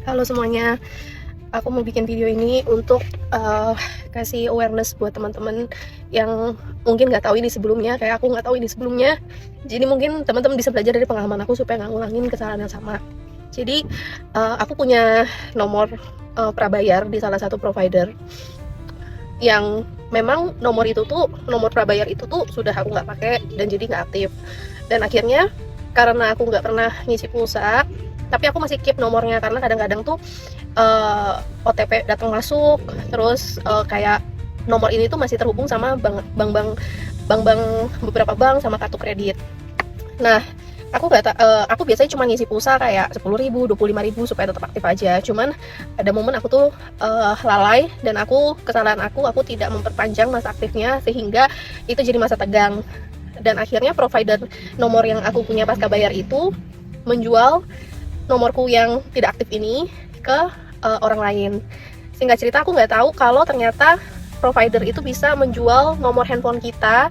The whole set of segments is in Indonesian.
Halo semuanya, aku mau bikin video ini untuk kasih awareness buat teman-teman yang mungkin nggak tahu ini sebelumnya, kayak aku nggak tahu ini sebelumnya. Jadi mungkin teman-teman bisa belajar dari pengalaman aku supaya nggak ngulangin kesalahan yang sama. Jadi aku punya nomor prabayar di salah satu provider yang memang nomor prabayar itu tuh sudah aku nggak pakai dan jadi nggak aktif. Dan akhirnya karena aku nggak pernah ngisi pulsa, tapi aku masih keep nomornya karena kadang-kadang tuh OTP datang masuk, terus kayak nomor ini tuh masih terhubung sama bank beberapa bank sama kartu kredit. Nah, aku biasanya cuma ngisi pulsa kayak 10.000, 25.000 supaya tetap aktif aja. Cuman ada momen aku tuh lalai dan kesalahan aku tidak memperpanjang masa aktifnya sehingga itu jadi masa tegang. Dan akhirnya provider nomor yang aku punya pasca bayar itu menjual nomorku yang tidak aktif ini ke orang lain. Singkat cerita, aku nggak tahu kalau ternyata provider itu bisa menjual nomor handphone kita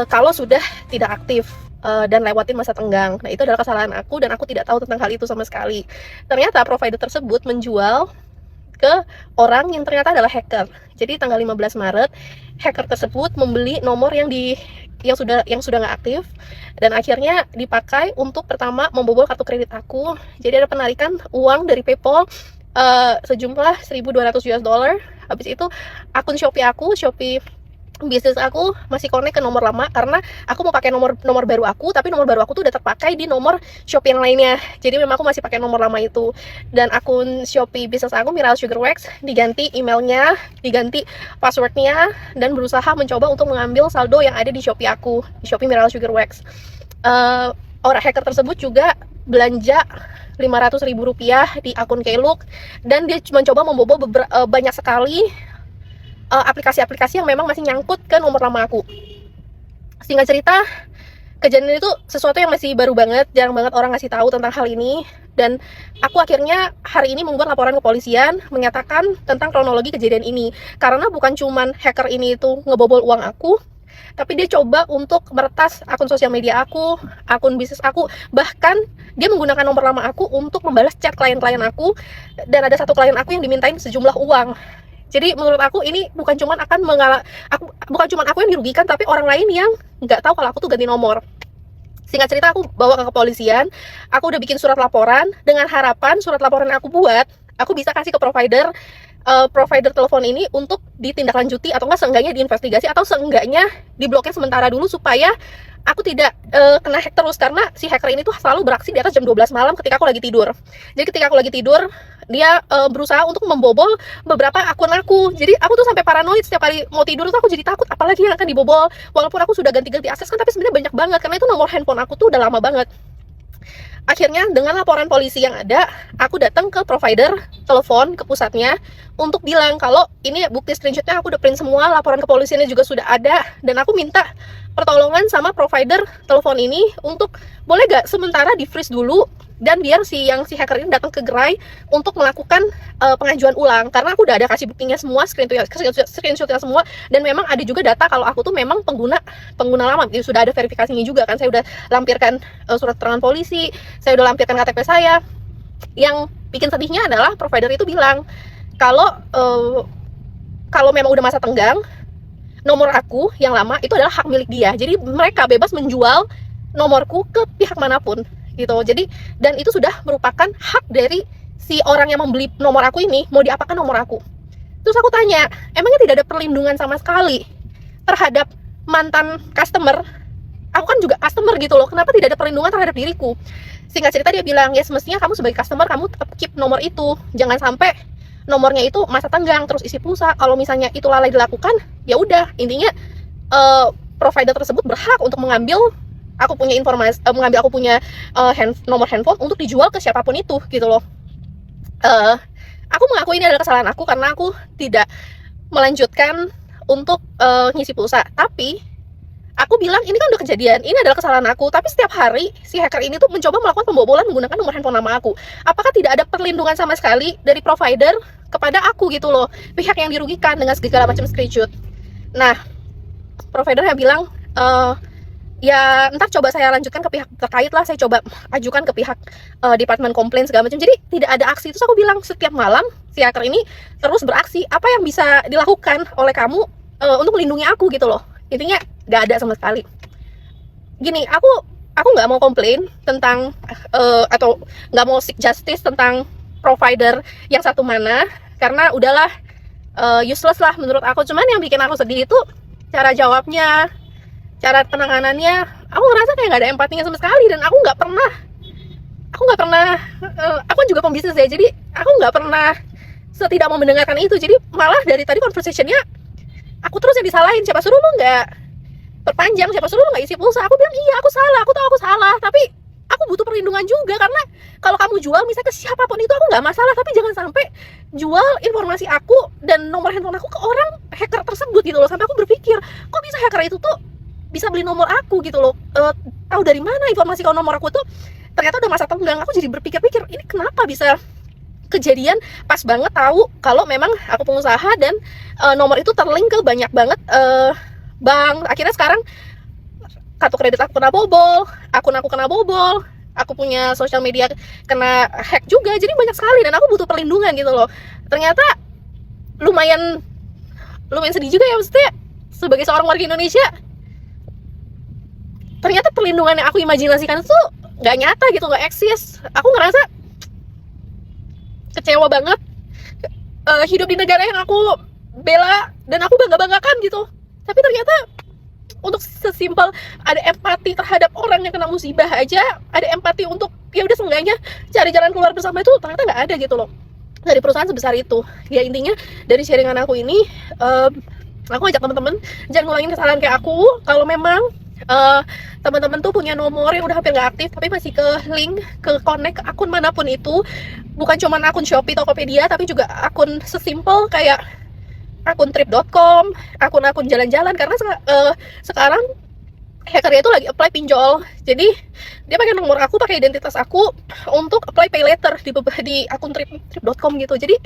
kalau sudah tidak aktif dan lewatin masa tenggang. Nah, itu adalah kesalahan aku dan aku tidak tahu tentang hal itu sama sekali. Ternyata provider tersebut menjual ke orang yang ternyata adalah hacker. Jadi tanggal 15 Maret, hacker tersebut membeli nomor yang sudah nggak aktif dan akhirnya dipakai untuk pertama membobol kartu kredit aku. Jadi ada penarikan uang dari PayPal sejumlah $1.200. Habis itu akun Shopee bisnis aku masih connect ke nomor lama karena aku mau pakai nomor baru aku, tapi nomor baru aku tuh udah terpakai di nomor Shopee yang lainnya. Jadi memang aku masih pakai nomor lama itu. Dan akun Shopee bisnis aku Miral Sugar Wax diganti emailnya, diganti passwordnya, dan berusaha mencoba untuk mengambil saldo yang ada di Shopee aku, di Shopee Miral Sugar Wax. Orang hacker tersebut juga belanja Rp500.000 di akun Klook dan dia mencoba membobol banyak sekali aplikasi-aplikasi yang memang masih nyangkut ke nomor lama aku. Singkat cerita, kejadian itu sesuatu yang masih baru banget, jarang banget orang ngasih tahu tentang hal ini. Dan aku akhirnya hari ini membuat laporan ke polisian menyatakan tentang kronologi kejadian ini. Karena bukan cuman hacker ini itu ngebobol uang aku, tapi dia coba untuk meretas akun sosial media aku, akun bisnis aku, bahkan dia menggunakan nomor lama aku untuk membalas chat klien-klien aku, dan ada satu klien aku yang dimintain sejumlah uang. Jadi menurut aku ini bukan cuma aku yang dirugikan, tapi orang lain yang nggak tahu kalau aku tuh ganti nomor. Singkat cerita, aku bawa ke kepolisian, aku udah bikin surat laporan dengan harapan surat laporan yang aku buat, aku bisa kasih ke provider telepon ini untuk ditindaklanjuti atau enggak seenggaknya diinvestigasi atau seenggaknya diblokir sementara dulu supaya aku tidak kena hack terus, karena si hacker ini tuh selalu beraksi di atas jam 12 malam ketika aku lagi tidur. Jadi ketika aku lagi tidur, dia berusaha untuk membobol beberapa akun aku. Jadi aku tuh sampai paranoid, setiap kali mau tidur tuh aku jadi takut apalagi yang akan dibobol. Walaupun aku sudah ganti-ganti akses kan, tapi sebenarnya banyak banget karena itu nomor handphone aku tuh udah lama banget. Akhirnya dengan laporan polisi yang ada, aku datang ke provider telepon ke pusatnya untuk bilang kalau ini bukti screenshotnya aku udah print semua, laporan kepolisiannya juga sudah ada, dan aku minta pertolongan sama provider telepon ini untuk boleh gak sementara di freeze dulu dan biar si hacker ini datang ke gerai untuk melakukan pengajuan ulang, karena aku udah ada kasih buktinya semua, screenshotnya semua, dan memang ada juga data kalau aku tuh memang pengguna lama. Jadi sudah ada verifikasinya juga kan, saya udah lampirkan surat keterangan polisi, saya udah lampirkan KTP saya. Yang bikin sedihnya adalah provider itu bilang kalau memang udah masa tenggang, nomor aku yang lama itu adalah hak milik dia. Jadi mereka bebas menjual nomorku ke pihak manapun gitu. Jadi dan itu sudah merupakan hak dari si orang yang membeli nomor aku ini, mau diapakan nomor aku. Terus aku tanya, emangnya tidak ada perlindungan sama sekali terhadap mantan customer? Aku kan juga customer gitu loh, kenapa tidak ada perlindungan terhadap diriku? Singkat cerita dia bilang, ya semestinya kamu sebagai customer kamu tetap keep nomor itu, jangan sampai nomornya itu masa tenggang terus isi pulsa. Kalau misalnya itu lalai dilakukan, ya udah, intinya provider tersebut berhak untuk mengambil aku punya informasi, mengambil aku punya nomor handphone untuk dijual ke siapapun itu gitu loh. Aku mengakui ini adalah kesalahan aku karena aku tidak melanjutkan untuk ngisi pulsa, tapi aku bilang ini kan udah kejadian, ini adalah kesalahan aku, tapi setiap hari si hacker ini tuh mencoba melakukan pembobolan menggunakan nomor handphone nama aku. Apakah tidak ada perlindungan sama sekali dari provider kepada aku gitu loh, pihak yang dirugikan dengan segala macam screenshot. Nah, providernya bilang ya ntar coba saya lanjutkan ke pihak terkait lah, saya coba ajukan ke pihak departemen komplain segala macam. Jadi tidak ada aksi. Terus aku bilang, setiap malam si hacker ini terus beraksi, apa yang bisa dilakukan oleh kamu untuk melindungi aku gitu loh. Intinya nggak ada sama sekali. Gini, aku nggak mau komplain tentang atau nggak mau seek justice tentang provider yang satu mana, karena udahlah useless lah menurut aku. Cuman yang bikin aku sedih itu cara jawabnya, cara penanganannya. Aku ngerasa kayak nggak ada empatinya sama sekali, dan aku nggak pernah aku juga pembisnis ya, jadi aku nggak pernah setidak mau mendengarkan itu. Jadi malah dari tadi conversationnya aku terus yang disalahin, siapa suruh lu nggak perpanjang, siapa suruh lu nggak isi pulsa. Aku bilang iya, aku salah, aku tahu aku salah, tapi aku butuh perlindungan juga. Karena kalau kamu jual misalnya ke siapapun itu aku nggak masalah, tapi jangan sampai jual informasi aku dan nomor handphone aku ke orang hacker tersebut gitu loh. Sampai aku berpikir, kok bisa hacker itu tuh bisa beli nomor aku gitu loh. Tahu dari mana informasi kalau nomor aku tuh ternyata udah masa tenggang. Aku jadi berpikir-pikir, ini kenapa bisa kejadian pas banget tahu kalau memang aku pengusaha dan nomor itu terlink ke banyak banget bank. Akhirnya sekarang kartu kredit aku kena bobol, akun aku kena bobol, aku punya sosial media kena hack juga. Jadi banyak sekali dan aku butuh perlindungan gitu loh. Ternyata lumayan sedih juga ya, maksudnya sebagai seorang warga Indonesia, ternyata perlindungan yang aku imajinasikan itu nggak nyata gitu, nggak eksis. Aku ngerasa kecewa banget hidup di negara yang aku bela dan aku bangga-banggakan gitu. Tapi ternyata untuk sesimpel ada empati terhadap orang yang kena musibah aja, ada empati untuk ya udah seenggaknya cari jalan keluar bersama, itu ternyata nggak ada gitu loh dari perusahaan sebesar itu. Ya intinya dari sharingan aku ini, aku ajak teman-teman jangan ngulangin kesalahan kayak aku. Kalau memang teman-teman tuh punya nomor yang udah hampir nggak aktif tapi masih ke link, ke connect ke akun manapun itu, bukan cuma akun Shopee, Tokopedia, tapi juga akun sesimpel kayak akun trip.com, akun-akun jalan-jalan. Karena sekarang hackernya itu lagi apply pinjol, jadi dia pakai nomor aku, pakai identitas aku untuk apply pay later di akun trip.com gitu. Jadi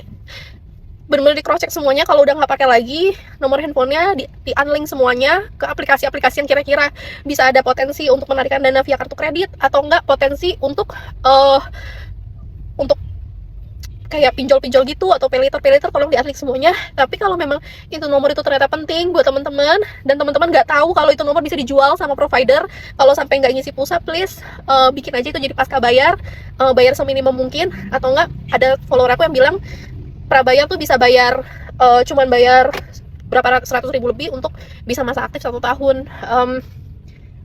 benar-benar di cross check semuanya. Kalau udah nggak pakai lagi nomor handphonenya, di unlink semuanya ke aplikasi-aplikasi yang kira-kira bisa ada potensi untuk menarikan dana via kartu kredit, atau enggak potensi untuk kayak pinjol-pinjol gitu, atau pay later tolong di unlink semuanya. Tapi kalau memang itu nomor itu ternyata penting buat teman-teman, dan teman-teman nggak tahu kalau itu nomor bisa dijual sama provider, kalau sampai nggak ngisi pulsa, please bikin aja itu jadi pasca bayar, bayar seminimum mungkin. Atau enggak, ada follower aku yang bilang prabayar tuh bisa bayar cuman bayar berapa 100.000 lebih untuk bisa masa aktif 1 tahun.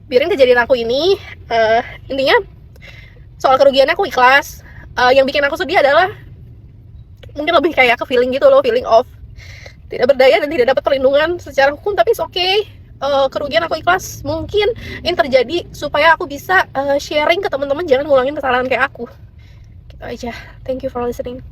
Biarin kejadian aku ini, intinya soal kerugiannya aku ikhlas. Yang bikin aku sedih adalah mungkin lebih kayak ke feeling gitu loh, feeling of tidak berdaya dan tidak dapat perlindungan secara hukum. Tapi it's okay, kerugian aku ikhlas. Mungkin ini terjadi supaya aku bisa sharing ke teman-teman jangan ngulangin kesalahan kayak aku. Gitu aja. Thank you for listening.